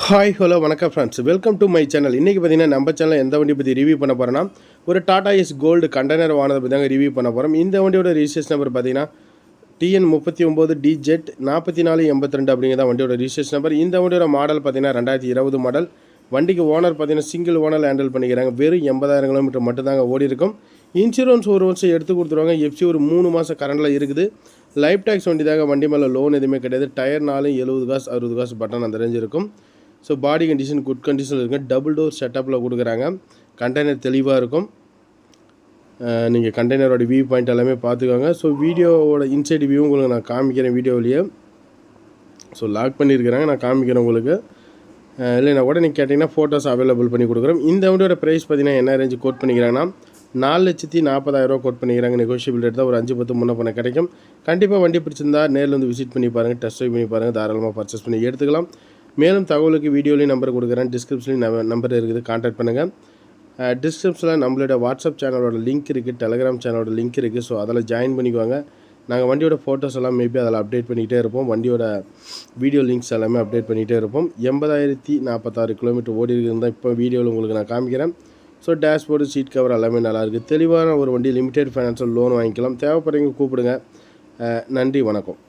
Hi hello வணக்கம் friends, welcome to my channel. இன்றைக்கி பார்த்தீங்கன்னா நம்ம சேனலில் எந்த வண்டி பற்றி ரிவ்யூ பண்ண போகிறோன்னா, ஒரு டாடா எஸ் கோல்டு கண்டெய்னர் வாங்கினதை பற்றி தாங்க ரிவ்யூ பண்ண போகிறோம். இந்த வண்டியோட ரிஜிஸ்ட்ரேஷன் நம்பர் பார்த்தீங்கன்னா TN39DZ 4482 அப்படிங்கிறத வண்டியோட ரிஜிஸ்ட்ரேஷன் நம்பர். இந்த வண்டியோட மாடல் பார்த்தீங்கன்னா 2020 மாடல். வண்டிக்கு ஓனர் பார்த்தீங்கன்னா சிங்கிள் ஓனர் ஹேண்டில் பண்ணிக்கிறாங்க. வெறும் 80,000 கிலோமீட்டர் மட்டும் தாங்க ஓடி இருக்கும். இன்சூரன்ஸ் ஒரு வருஷம் எடுத்து கொடுத்துருவாங்க. எஃப்சி ஒரு 3 மாதம் கரண்டில் இருக்குது. லைஃப் டேக்ஸ் வண்டி தாங்க, வண்டி மேலே லோன் எதுவுமே கிடையாது. டயர்னாலும் 70 காசு 60 காசு பட்டன் அந்த ரேஞ்ச் இருக்கும். ஸோ பாடி கண்டிஷன் குட் கண்டிஷனில் இருக்குது. டபுள் டோர் செட்டப்பில் கொடுக்குறாங்க. கண்டெய்னர் தெளிவாக இருக்கும். நீங்கள் கண்டெய்னரோட வியூ பாயிண்ட் எல்லாமே பார்த்துக்கோங்க. ஸோ வீடியோவோட இன்சைட் வியூ உங்களுக்கு நான் காமிக்கிறேன் வீடியோவிலேயே. ஸோ லாக் பண்ணியிருக்கிறாங்க, நான் காமிக்கிறேன் உங்களுக்கு. இல்லைனா கூட நீங்கள் கேட்டிங்கன்னா ஃபோட்டோஸ் அவைலபிள் பண்ணி கொடுக்குறோம். இந்த வண்டியோட ப்ரைஸ் பார்த்தீங்கன்னா என்ன ரேஞ்சு கோட் பண்ணிக்கிறாங்கன்னா 4,40,000 கோட் பண்ணிக்கிறாங்க. நெகோஷியபிள் ரேட் தான். ஒரு 5-10 முன்ன பண்ண கிடைக்கும். கண்டிப்பாக வண்டி பிடிச்சிருந்தா நேரில் வந்து விசிட் பண்ணி பாருங்கள், டெஸ்ட் ட்ரைவ் பண்ணி பாருங்கள், தாராளமாக பர்ச்சேஸ் பண்ணி எடுத்துக்கலாம். மேலும் தகவலுக்கு வீடியோலையும் நம்பர் கொடுக்குறேன், டிஸ்கிரிப்ஷன்லையும் நம்பர் இருக்குது, கான்டாக்ட் பண்ணுங்கள். டிஸ்கிரிப்ஷனில் நம்மளோட வாட்ஸ்அப் சேனலோட லிங்க் இருக்குது, டெலிகிராம் சேனலோட லிங்க் இருக்குது. ஸோ அதில் ஜாயின் பண்ணிக்குவாங்க. நாங்கள் வண்டியோட ஃபோட்டோஸ் எல்லாம் மேபி அதில் அப்டேட் பண்ணிக்கிட்டே இருப்போம். வண்டியோட வீடியோ லிங்க்ஸ் எல்லாமே அப்டேட் பண்ணிகிட்டே இருப்போம். 80,046 கிலோமீட்டர் ஓடி இருக்குதுன்னு தான் இப்போ வீடியோவில் உங்களுக்கு நான் காமிக்கிறேன். ஸோ டேஷ்போர்டு, சீட் கவர் எல்லாமே நல்லாயிருக்கு. தெளிவான ஒரு வண்டி, லிமிடெட் ஃபைனான்ஸில் லோன் வாங்கிக்கலாம். தேவைப்படுறவங்க கூப்பிடுங்க. நன்றி, வணக்கம்.